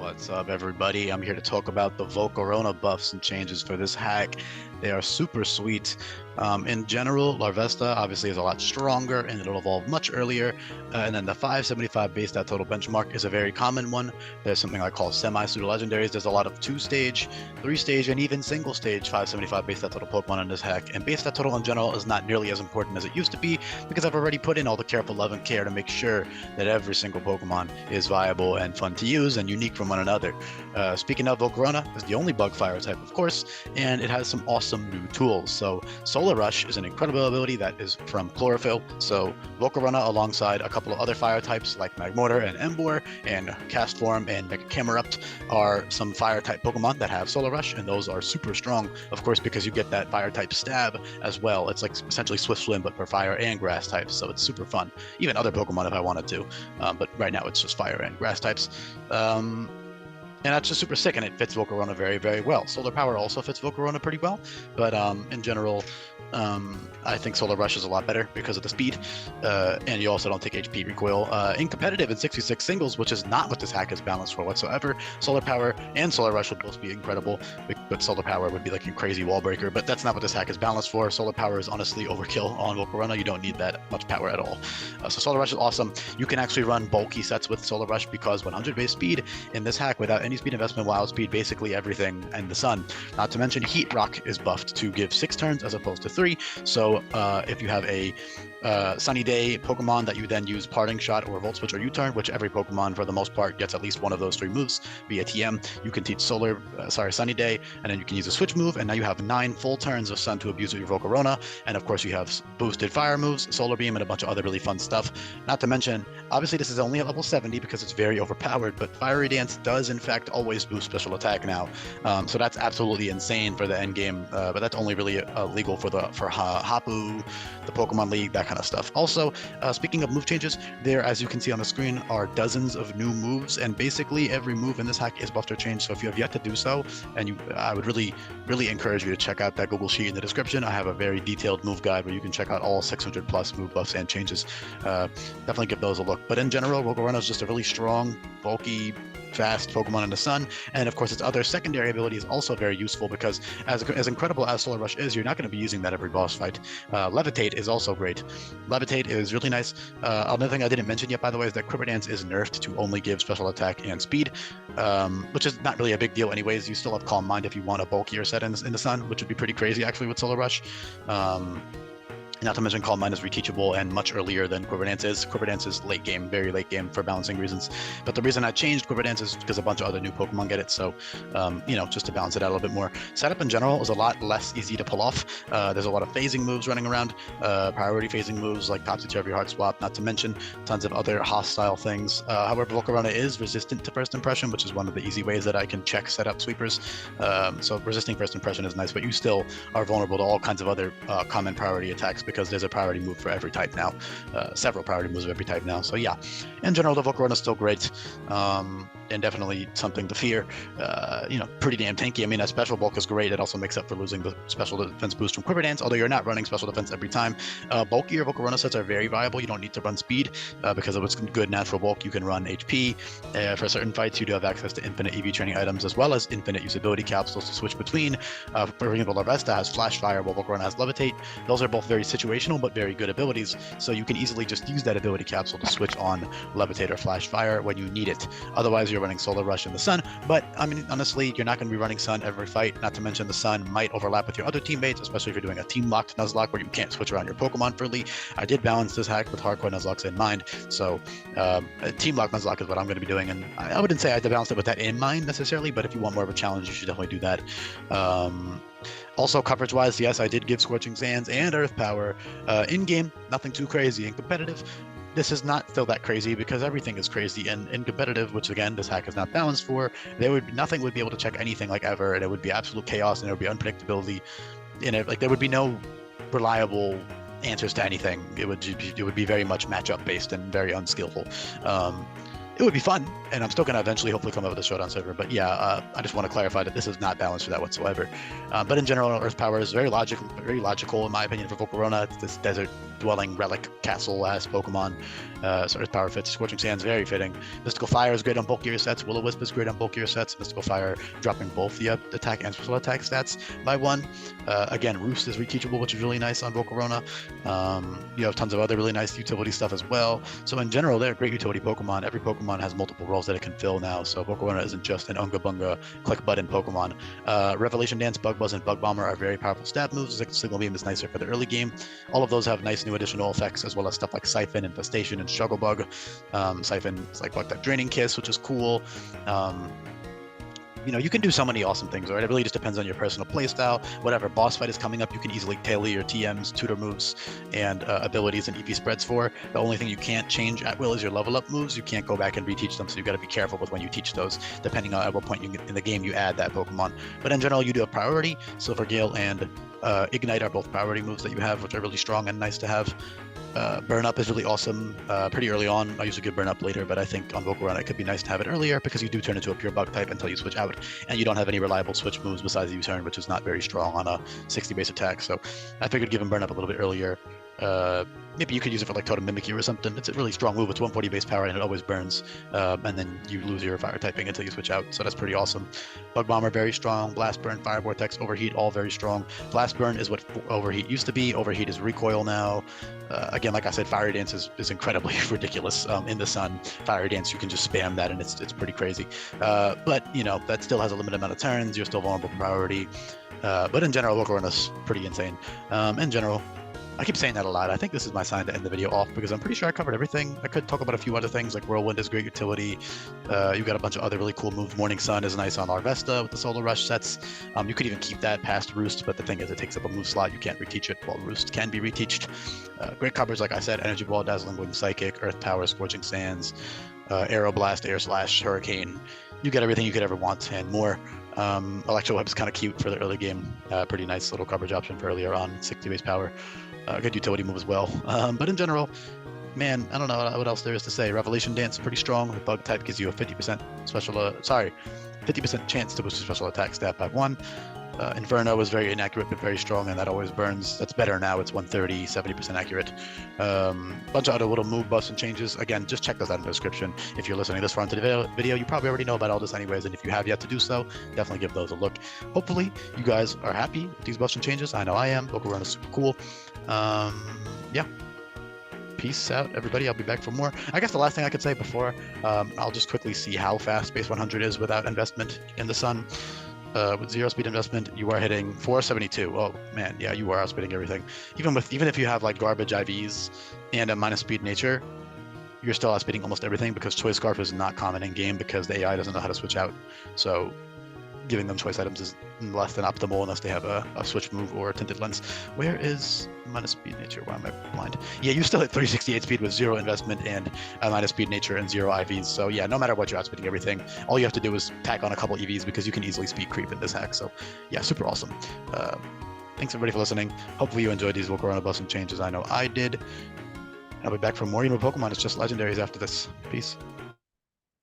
What's up, everybody? I'm here to talk about the Volcarona buffs and changes for this hack. They are super sweet. In general, Larvesta obviously is a lot stronger and it'll evolve much earlier. And then the 575 base stat total benchmark is a very common one. There's something I call semi-pseudo-legendaries. There's a lot of 2-stage, 3-stage, and even single-stage 575 base stat total Pokemon in this hack. And base stat total in general is not nearly as important as it used to be because I've already put in all the careful love and care to make sure that every single Pokemon is viable and fun to use and unique from one another. Speaking of, Volcarona is the only bug fire type, of course, and it has some awesome new tools. So Solar Rush is an incredible ability that is from Chlorophyll. So Volcarona, alongside a couple of other fire types like Magmortar and Emboar and Castform and Mega Camerupt, are some fire type Pokemon that have Solar Rush, and those are super strong, of course, because you get that fire type stab as well. It's like essentially Swift Swim, but for fire and grass types, so it's super fun. Even other Pokemon if I wanted to, but right now it's just fire and grass types. And that's just super sick, and it fits Volcarona very, very well. Solar Power also fits Volcarona pretty well, but in general, I think Solar Rush is a lot better because of the speed, and you also don't take HP recoil. In competitive and 66 singles, which is not what this hack is balanced for whatsoever, Solar Power and Solar Rush would both be incredible, but Solar Power would be like a crazy wall breaker, but that's not what this hack is balanced for. Solar Power is honestly overkill on Volcarona. You don't need that much power at all. So Solar Rush is awesome. You can actually run bulky sets with Solar Rush because 100 base speed in this hack without any speed investment, wild speed, basically everything, and the sun. Not to mention Heat Rock is buffed to give 6 turns as opposed to 3. So if you have a Sunny Day Pokemon that you then use Parting Shot or Volt Switch or U-Turn, which every Pokemon for the most part gets at least one of those 3 moves via TM, you can teach Sunny Day, and then you can use a switch move, and now you have 9 full turns of Sun to abuse with your Volcarona, and of course you have boosted fire moves, Solar Beam, and a bunch of other really fun stuff. Not to mention, obviously this is only at level 70 because it's very overpowered, but Fiery Dance does in fact always boost special attack now, so that's absolutely insane for the end game, but that's only really legal for Hapu, the Pokemon League, that kind of stuff. Also, speaking of move changes, there, as you can see on the screen, are dozens of new moves, and basically every move in this hack is buffed or changed. So if you have yet to do so, and I would really encourage you to check out that Google Sheet in the description. I have a very detailed move guide where you can check out all 600 plus move buffs and changes. Definitely give those a look. But in general, Volcarona is just a really strong, bulky, fast Pokemon in the sun, and of course its other secondary ability is also very useful because as incredible as Solar Rush is, you're not going to be using that every boss fight. Levitate is also great. Levitate is really nice. Another thing I didn't mention yet, by the way, is that Quiver Dance is nerfed to only give special attack and speed, which is not really a big deal anyways. You still have Calm Mind if you want a bulkier set in the sun, which would be pretty crazy actually with Solar Rush. Not to mention Calm Mind is reteachable and much earlier than Quiver Dance is. Quiver Dance is late game, very late game for balancing reasons. But the reason I changed Quiver Dance is because a bunch of other new Pokemon get it. So, just to balance it out a little bit more. Setup in general is a lot less easy to pull off. There's a lot of phasing moves running around, priority phasing moves like Topsy-Turvy Heart Swap, not to mention tons of other hostile things. However, Volcarona is resistant to First Impression, which is one of the easy ways that I can check setup sweepers. So resisting First Impression is nice, but you still are vulnerable to all kinds of other common priority attacks because there's a priority move for every type now, several priority moves of every type now. So yeah, in general, the Volcarona is still great, and definitely something to fear. Pretty damn tanky. I mean, a special bulk is great. It also makes up for losing the special defense boost from Quiver Dance, although you're not running special defense every time. Bulkier Volcarona sets are very viable. You don't need to run speed because of its good natural bulk. You can run HP. For certain fights, you do have access to infinite EV training items as well as infinite usability capsules to switch between. For example, Larvesta has Flash Fire, while Volcarona has Levitate. Those are both very situational but very good abilities, so you can easily just use that ability capsule to switch on Levitate or Flash Fire when you need it. Otherwise, you're running Solar Rush in the sun, but I mean, honestly, you're not going to be running Sun every fight. Not to mention the Sun might overlap with your other teammates, especially if you're doing a team-locked Nuzlocke where you can't switch around your Pokemon freely. I did balance this hack with hardcore Nuzlocks in mind, so a team-locked Nuzlocke is what I'm going to be doing, and I wouldn't say I balanced it with that in mind necessarily, but if you want more of a challenge, you should definitely do that. Also, coverage-wise, yes, I did give Scorching Sands and Earth Power. In-game, nothing too crazy. In competitive, this is not still that crazy because everything is crazy. And in competitive, which again, this hack is not balanced for, nothing would be able to check anything like ever, and it would be absolute chaos, and there would be unpredictability in it. Like, there would be no reliable answers to anything. It would be very much matchup based and very unskillful. It would be fun, and I'm still going to eventually hopefully come up with a showdown server. But yeah, I just want to clarify that this is not balanced for that whatsoever. But in general, Earth Power is very logical in my opinion for Volcarona. It's this desert-dwelling relic castle-ass Pokemon. So Earth Power fits. Scorching Sands very fitting. Mystical Fire is great on bulk gear sets. Will-O-Wisp is great on bulk gear sets. Mystical Fire dropping both the attack and special attack stats by 1. Again, Roost is reteachable, which is really nice on Volcarona. You have tons of other really nice utility stuff as well. So in general, they're great utility Pokemon. Every Pokemon has multiple roles that it can fill now. So Volcarona isn't just an Unga Bunga click button Pokemon. Revelation Dance, Bug Buzz, and Bug Bomber are very powerful stab moves. Signal Beam is nicer for the early game. All of those have nice new additional effects, as well as stuff like Siphon, Infestation, and Struggle Bug. Siphon is like that Draining Kiss, which is cool. You can do so many awesome things, right? It really just depends on your personal playstyle. Whatever boss fight is coming up, you can easily tailor your TMs, tutor moves, and abilities and EV spreads for. The only thing you can't change at will is your level up moves. You can't go back and reteach them, so you've got to be careful with when you teach those, depending on at what point in the game you add that Pokemon. But in general, you do have priority. Silver Gale and Ignite are both priority moves that you have, which are really strong and nice to have. Burn Up is really awesome pretty early on. I usually give Burn Up later, but I think on Volcarona it could be nice to have it earlier because you do turn into a pure bug type until you switch out, and you don't have any reliable switch moves besides the U-turn, which is not very strong on a 60 base attack. So I figured give him Burn Up a little bit earlier. Maybe you could use it for like Totem Mimikyu or something. It's a really strong move. It's 140 base power and it always burns. And then you lose your fire typing until you switch out. So that's pretty awesome. Bug Bomber, very strong. Blast Burn, Fire Vortex, Overheat, all very strong. Blast Burn is what Overheat used to be. Overheat is Recoil now. Again, like I said, Fire Dance is incredibly ridiculous in the sun. Fire Dance, you can just spam that and it's pretty crazy. But, that still has a limited amount of turns. You're still vulnerable to priority. But in general, Volcarona's pretty insane. In general, I keep saying that a lot. I think this is my sign to end the video off because I'm pretty sure I covered everything. I could talk about a few other things like Whirlwind is great utility. You got a bunch of other really cool moves. Morning Sun is nice on Larvesta with the Solar Rush sets. You could even keep that past Roost, but the thing is it takes up a move slot. You can't reteach it, while Roost can be reteached. Great coverage, like I said, Energy Ball, Dazzling Wind, Psychic, Earth Power, Scorching Sands, Aero Blast, Air Slash, Hurricane. You get everything you could ever want and more. Electro Web is kind of cute for the early game. Pretty nice little coverage option for earlier on, 60 base power. Good utility move as well. But in general, man, I don't know what else there is to say. Revelation Dance, pretty strong. The bug type gives you a 50% 50% chance to boost your special attack stat by 1. Inferno is very inaccurate, but very strong, and that always burns. That's better now. It's 130, 70% accurate. Bunch of other little move buffs and changes. Again, just check those out in the description. If you're listening this far into the video, you probably already know about all this anyways, and if you have yet to do so, definitely give those a look. Hopefully, you guys are happy with these buffs and changes. I know I am. Volcarona is super cool. Yeah. Peace out, everybody. I'll be back for more. I guess the last thing I could say before, I'll just quickly see how fast base 100 is without investment in the sun. With 0 speed investment, you are hitting 472. Oh man, yeah, you are outspeeding everything. Even if you have like garbage IVs and a minus speed nature, you're still outspeeding almost everything because Choice Scarf is not common in game because the AI doesn't know how to switch out. So giving them choice items is less than optimal unless they have a switch move or a tinted lens. Where is minus speed nature? Why am I blind? Yeah, you still hit 368 speed with 0 investment and a minus speed nature and 0 IVs. So yeah, no matter what, you're outspeeding everything. All you have to do is tack on a couple EVs because you can easily speed creep in this hack. So yeah, super awesome. Thanks everybody for listening. Hopefully you enjoyed these Volcarona buffs and changes. I know I did. I'll be back for more. Pokemon is just legendaries after this. Peace.